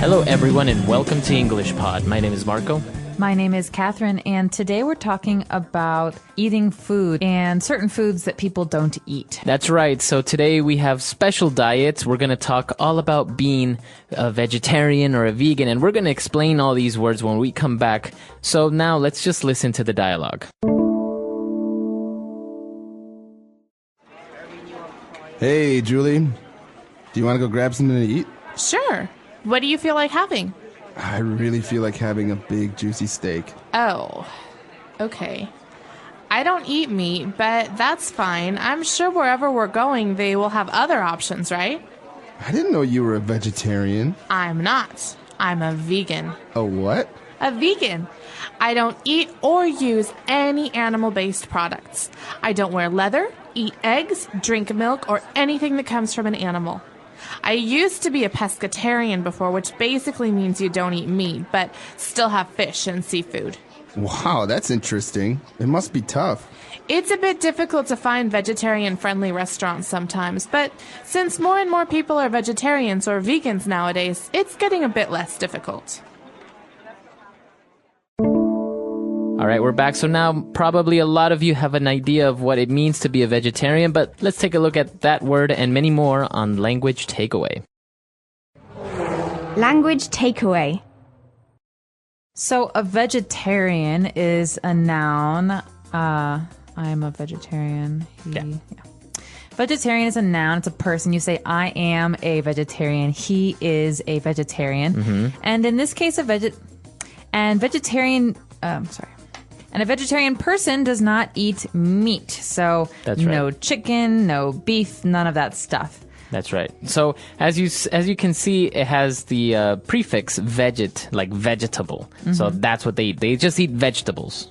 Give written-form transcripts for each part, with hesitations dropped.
Hello, everyone, and welcome to English Pod. My name is Marco. My name is Catherine, and today we're talking about eating food and certain foods that people don't eat. That's right. So today we have special diets. We're going to talk all about being a vegetarian or a vegan, and we're going to explain all these words when we come back. So now let's just listen to the dialogue. Hey, Julie. Do you want to go grab something to eat? Sure. What do you feel like having? I really feel like having a big, juicy steak. Oh, okay. I don't eat meat, but that's fine. I'm sure wherever we're going, they will have other options, right? I didn't know you were a vegetarian. I'm not. I'm a vegan. A what? A vegan. I don't eat or use any animal-based products. I don't wear leather, eat eggs, drink milk, or anything that comes from an animal. I used to be a pescatarian before, which basically means you don't eat meat, but still have fish and seafood. Wow, that's interesting. It must be tough. It's a bit difficult to find vegetarian-friendly restaurants sometimes, but since more and more people are vegetarians or vegans nowadays, it's getting a bit less difficult. All right, we're back. So now probably a lot of you have an idea of what it means to be a vegetarian, but let's take a look at that word and many more on Language Takeaway. Language takeaway. So a vegetarian is a noun. I'm a vegetarian. Yeah. Vegetarian is a noun. It's a person. You say, I am a vegetarian. He is a vegetarian. Mm-hmm. And in this case, a vegetarian person does not eat meat. So That's right. No chicken, no beef, none of that stuff. That's right. So as you can see, it has the prefix veget, like vegetable. Mm-hmm. So that's what they eat. They just eat vegetables.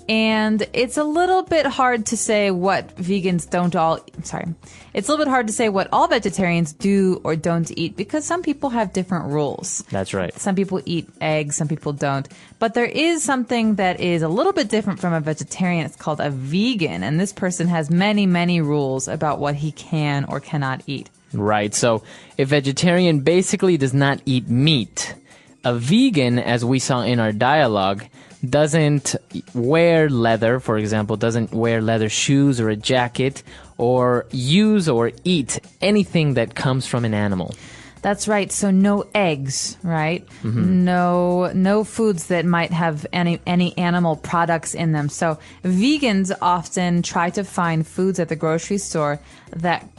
And it's a little bit hard to say what vegans don't all... Sorry. It's a little bit hard to say what all vegetarians do or don't eat because some people have different rules. That's right. Some people eat eggs, some people don't. But there is something that is a little bit different from a vegetarian. It's called a vegan. And this person has many, many rules about what he can or cannot eat. Right. So a vegetarian basically does not eat meat. A vegan, as we saw in our dialogue, doesn't wear leather, for example, doesn't wear leather shoes or a jacket, or use or eat anything that comes from an animal. That's right. So no eggs, right? Mm-hmm. No foods that might have any animal products in them. So vegans often try to find foods at the grocery store that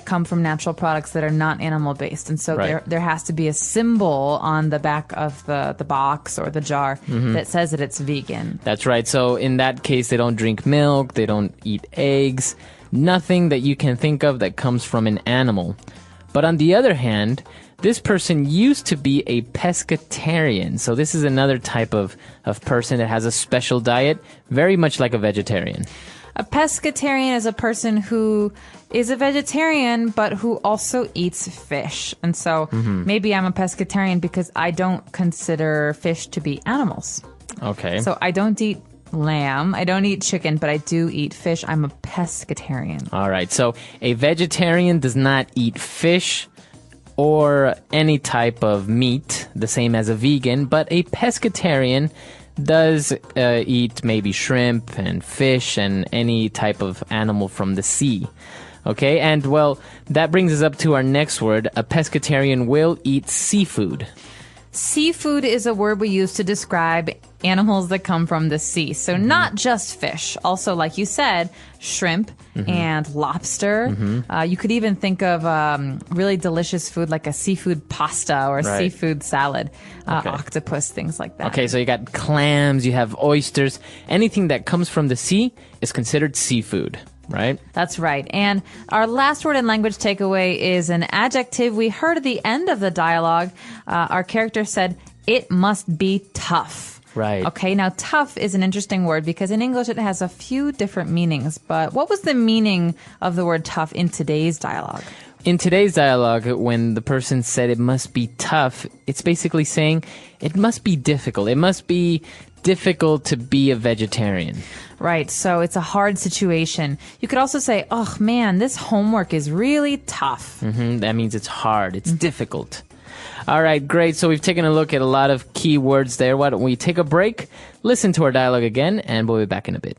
come from natural products that are not animal based. And so right. there has to be a symbol on the back of the box or the jar mm-hmm. that says that it's vegan. That's right. So in that case, they don't drink milk, they don't eat eggs, nothing that you can think of that comes from an animal. But on the other hand, this person used to be a pescatarian. So this is another type of person that has a special diet, very much like a vegetarian. A pescatarian is a person who is a vegetarian, but who also eats fish. And so maybe I'm a pescatarian because I don't consider fish to be animals. Okay. So I don't eat lamb, I don't eat chicken, but I do eat fish. I'm a pescatarian. All right. So a vegetarian does not eat fish or any type of meat, the same as a vegan, but a pescatarian does eat maybe shrimp and fish and any type of animal from the sea. Okay, and well, that brings us up to our next word. A pescatarian will eat seafood. Seafood is a word we use to describe animals that come from the sea. So not just fish. Also, like you said, shrimp and lobster. You could even think of really delicious food like a seafood pasta or Right. seafood salad, Okay. octopus, things like that. Okay, so you got clams, you have oysters. Anything that comes from the sea is considered seafood, right? That's right. And our last word in language takeaway is an adjective we heard at the end of the dialogue. Our character said, it must be tough. Right. Okay, now tough is an interesting word because in English it has a few different meanings. But what was the meaning of the word tough in today's dialogue? In today's dialogue, when the person said it must be tough, it's basically saying it must be difficult. It must be difficult to be a vegetarian. Right, so it's a hard situation. You could also say, oh man, this homework is really tough. That means it's hard, it's difficult. All right, great. So we've taken a look at a lot of key words there. Why don't we take a break, listen to our dialogue again, and we'll be back in a bit.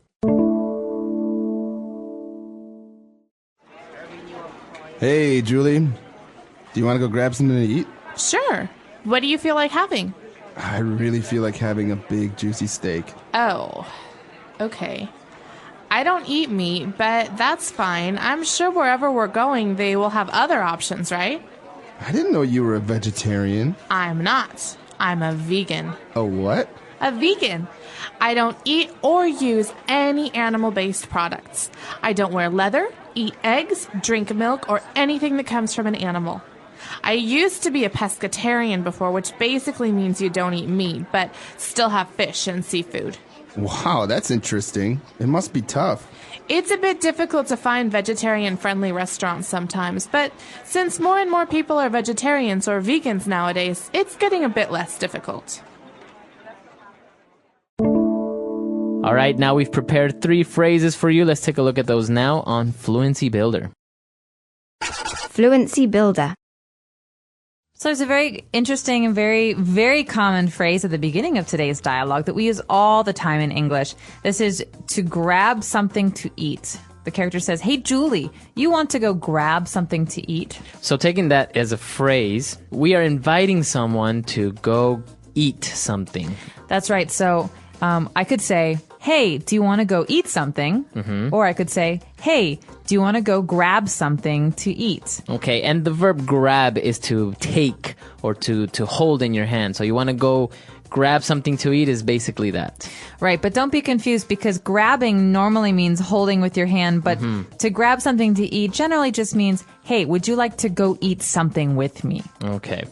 Hey, Julie. Do you want to go grab something to eat? Sure. What do you feel like having? I really feel like having a big, juicy steak. Oh, okay. I don't eat meat, but that's fine. I'm sure wherever we're going, they will have other options, right? I didn't know you were a vegetarian. I'm not. I'm a vegan. A what? A vegan. I don't eat or use any animal-based products. I don't wear leather, eat eggs, drink milk, or anything that comes from an animal. I used to be a pescatarian before, which basically means you don't eat meat, but still have fish and seafood. Wow, that's interesting. It must be tough. It's a bit difficult to find vegetarian-friendly restaurants sometimes, but since more and more people are vegetarians or vegans nowadays, it's getting a bit less difficult. All right, now we've prepared 3 phrases for you. Let's take a look at those now on Fluency Builder. Fluency Builder. So there's a very interesting and very, very common phrase at the beginning of today's dialogue that we use all the time in English. This is to grab something to eat. The character says, "Hey, Julie, you want to go grab something to eat?" So taking that as a phrase, we are inviting someone to go eat something. That's right. So I could say, "Hey, do you want to go eat something?" Or I could say, "Hey, do you want to go grab something to eat?" Okay, and the verb grab is to take or to hold in your hand. So you want to go grab something to eat is basically that. Right, but don't be confused because grabbing normally means holding with your hand, but to grab something to eat generally just means, "Hey, would you like to go eat something with me?" Okay.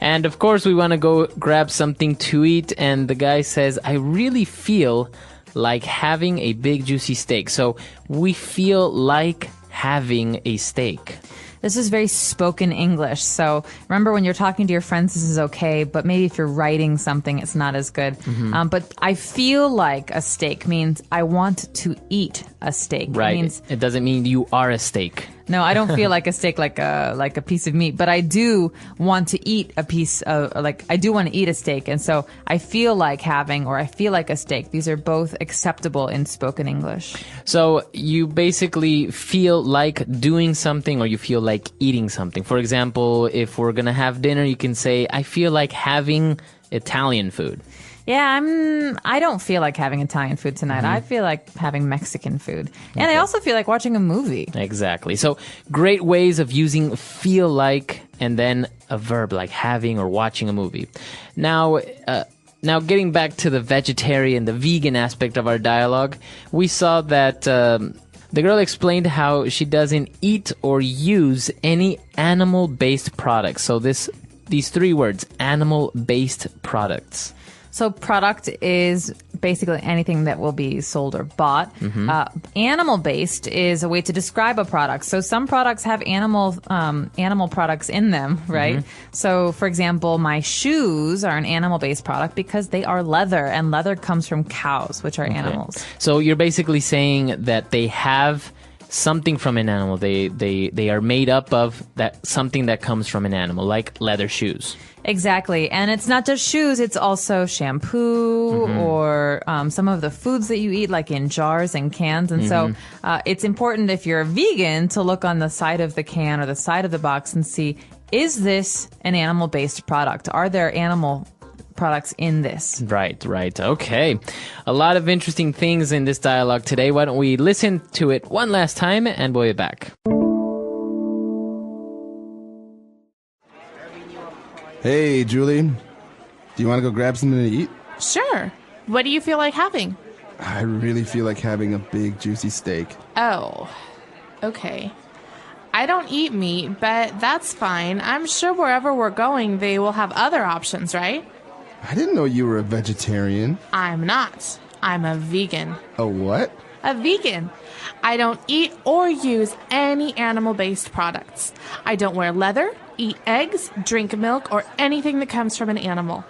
And of course we want to go grab something to eat, and the guy says, "I really feel like having a big juicy steak." So we feel like having a steak. This is very spoken English. So remember when you're talking to your friends, this is okay. But maybe if you're writing something, it's not as good. But I feel like a steak means I want to eat a steak. Right. It means, it doesn't mean you are a steak. no, I don't feel like a steak, like a piece of meat. But I do want to eat a piece of, I do want to eat a steak. And so I feel like having, or I feel like a steak. These are both acceptable in spoken English. So you basically feel like doing something or you feel like eating something. For example, if we're going to have dinner, you can say, "I feel like having Italian food." Yeah, I don't feel like having Italian food tonight. I feel like having Mexican food. And I also feel like watching a movie. Exactly. So great ways of using feel like and then a verb like having or watching a movie. Now getting back to the vegetarian, the vegan aspect of our dialogue, we saw that the girl explained how she doesn't eat or use any animal-based products. So these 3 words, animal-based products. So product is basically anything that will be sold or bought. Animal-based is a way to describe a product. So some products have animal products in them, right? So, for example, my shoes are an animal-based product because they are leather, and leather comes from cows, which are animals. So you're basically saying that they have something from an animal. They are made up of that something that comes from an animal, like leather shoes. Exactly. And it's not just shoes, it's also shampoo or some of the foods that you eat, like in jars and cans. And so it's important if you're a vegan to look on the side of the can or the side of the box and see, is this an animal-based product? Are there animal products in this? Right. Okay. A lot of interesting things in this dialogue today. Why don't we listen to it one last time and we'll be back. Hey, Julie. Do you want to go grab something to eat? Sure. What do you feel like having? I really feel like having a big, juicy steak. Oh, okay. I don't eat meat, but that's fine. I'm sure wherever we're going, they will have other options, right? I didn't know you were a vegetarian. I'm not. I'm a vegan. A what? A vegan. I don't eat or use any animal-based products. I don't wear leather, eat eggs, drink milk, or anything that comes from an animal.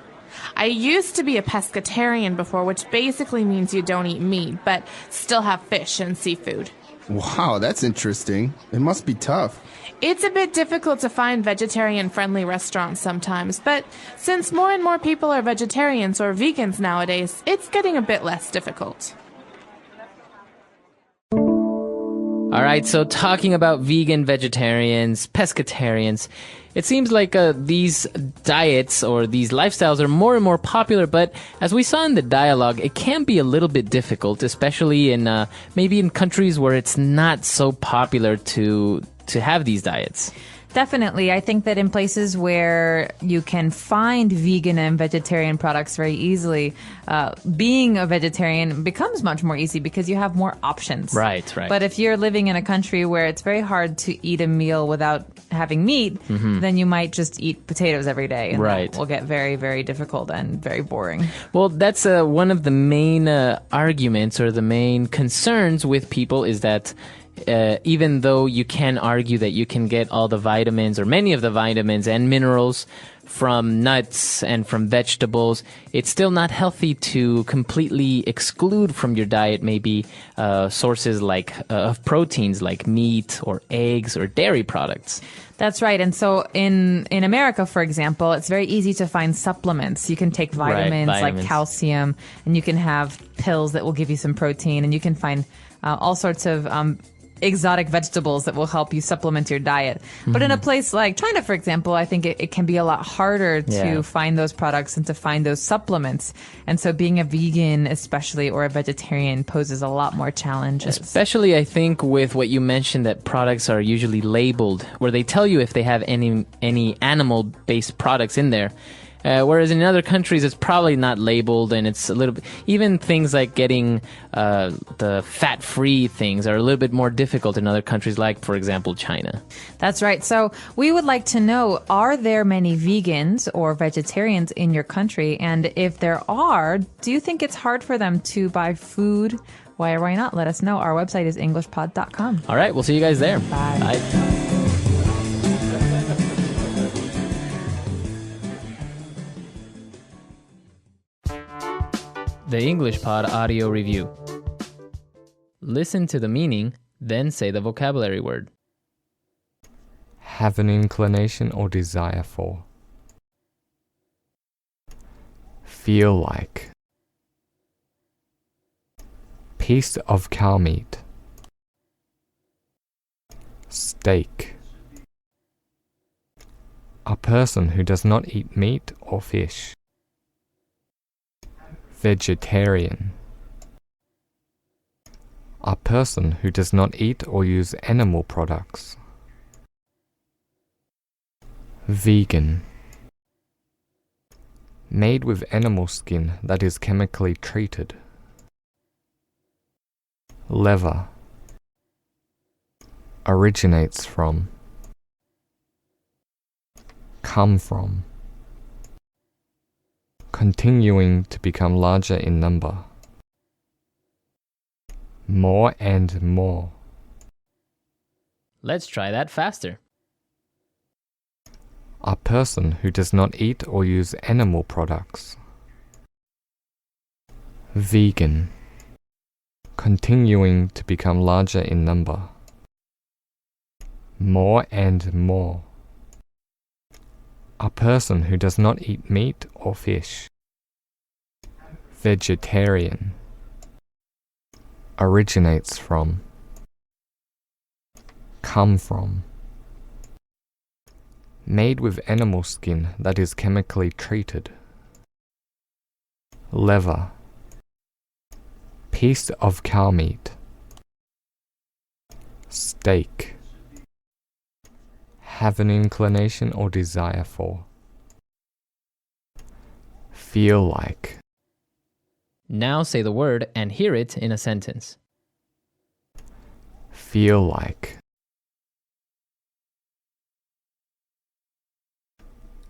I used to be a pescatarian before, which basically means you don't eat meat, but still have fish and seafood. Wow, that's interesting. It must be tough. It's a bit difficult to find vegetarian-friendly restaurants sometimes, but since more and more people are vegetarians or vegans nowadays, it's getting a bit less difficult. All right, so talking about vegan, vegetarians, pescatarians, it seems like these diets or these lifestyles are more and more popular, but as we saw in the dialogue, it can be a little bit difficult, especially in maybe in countries where it's not so popular to have these diets. Definitely. I think that in places where you can find vegan and vegetarian products very easily, being a vegetarian becomes much more easy because you have more options. Right. But if you're living in a country where it's very hard to eat a meal without having meat, then you might just eat potatoes every day. And that will get very, very difficult and very boring. Well, that's one of the main arguments or the main concerns with people is that even though you can argue that you can get all the vitamins or many of the vitamins and minerals from nuts and from vegetables, it's still not healthy to completely exclude from your diet maybe sources like of proteins like meat or eggs or dairy products. That's right. And so in America, for example, it's very easy to find supplements. You can take vitamins like calcium, and you can have pills that will give you some protein, and you can find all sorts of exotic vegetables that will help you supplement your diet. But in a place like China, for example, I think it can be a lot harder to find those products and to find those supplements. And so being a vegan, especially, or a vegetarian poses a lot more challenges. Especially, I think, with what you mentioned, that products are usually labeled, where they tell you if they have any animal-based products in there. Whereas in other countries, it's probably not labeled, and it's a little bit, even things like getting the fat-free things are a little bit more difficult in other countries, like, for example, China. That's right. So we would like to know, are there many vegans or vegetarians in your country? And if there are, do you think it's hard for them to buy food? Why or why not? Let us know. Our website is englishpod.com. All right. We'll see you guys there. Bye. Bye. The English Pod Audio Review. Listen to the meaning, then say the vocabulary word. Have an inclination or desire for. Feel like. Piece of cow meat. Steak. A person who does not eat meat or fish. Vegetarian. A person who does not eat or use animal products. Vegan. Made with animal skin that is chemically treated. Leather. Originates from. Come from. Continuing to become larger in number. More and more. Let's try that faster. A person who does not eat or use animal products. Vegan. Continuing to become larger in number. More and more. A person who does not eat meat or fish. Vegetarian. Originates from. Come from. Made with animal skin that is chemically treated. Leather. Piece of cow meat. Steak. Have an inclination or desire for. Feel like. Now say the word and hear it in a sentence. Feel like.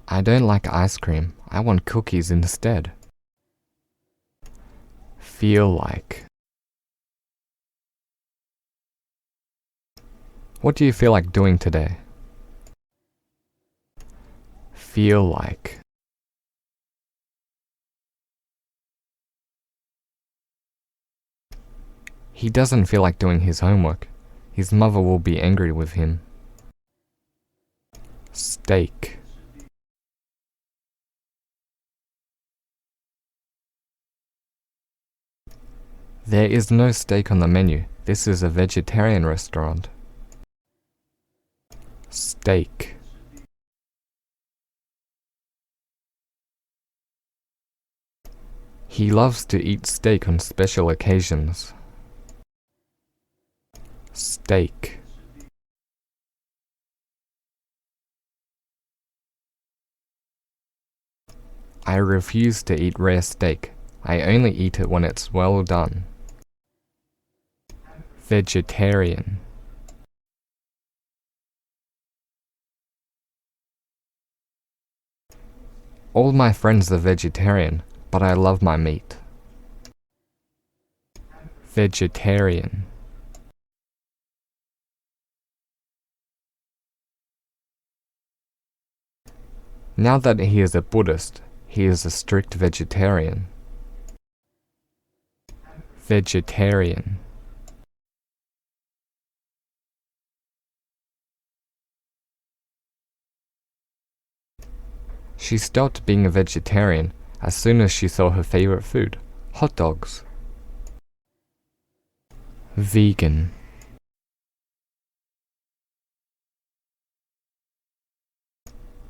I don't like ice cream. I want cookies instead. Feel like. What do you feel like doing today? Feel like. He doesn't feel like doing his homework. His mother will be angry with him. Steak. There is no steak on the menu. This is a vegetarian restaurant. Steak. He loves to eat steak on special occasions. Steak. I refuse to eat rare steak. I only eat it when it's well done. Vegetarian. All my friends are vegetarian, but I love my meat. Vegetarian. Now that he is a Buddhist, he is a strict vegetarian. Vegetarian. She stopped being a vegetarian as soon as she saw her favorite food, hot dogs. Vegan.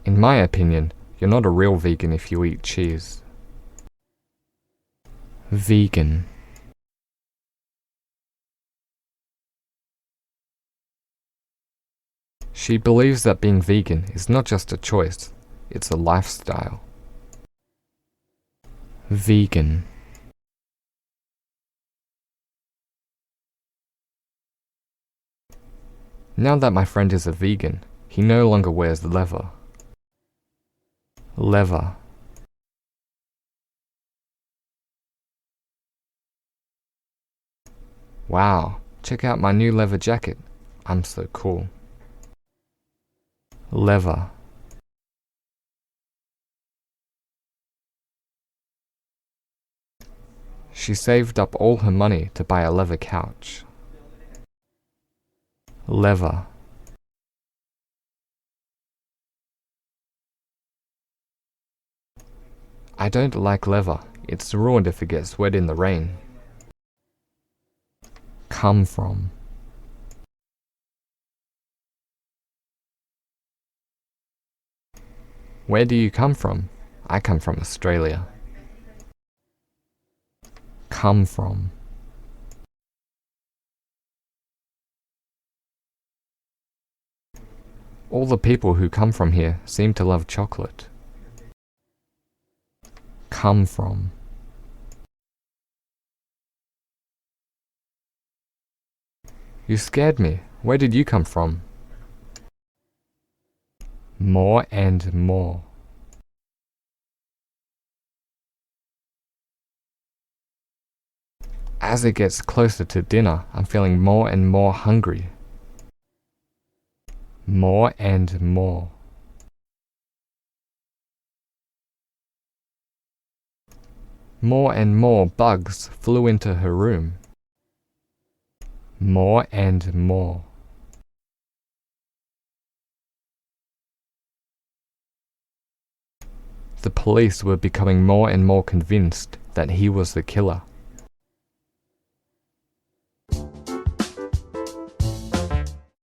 In my opinion, you're not a real vegan if you eat cheese. Vegan. She believes that being vegan is not just a choice, it's a lifestyle. Vegan. Now that my friend is a vegan, he no longer wears leather. Leather. Wow, check out my new leather jacket. I'm so cool. Leather. She saved up all her money to buy a leather couch. Leather. I don't like leather. It's ruined if it gets wet in the rain. Come from. Where do you come from? I come from Australia. Come from. All the people who come from here seem to love chocolate. Come from. You scared me. Where did you come from? More and more. As it gets closer to dinner, I'm feeling more and more hungry. More and more. More and more bugs flew into her room. More and more. The police were becoming more and more convinced that he was the killer.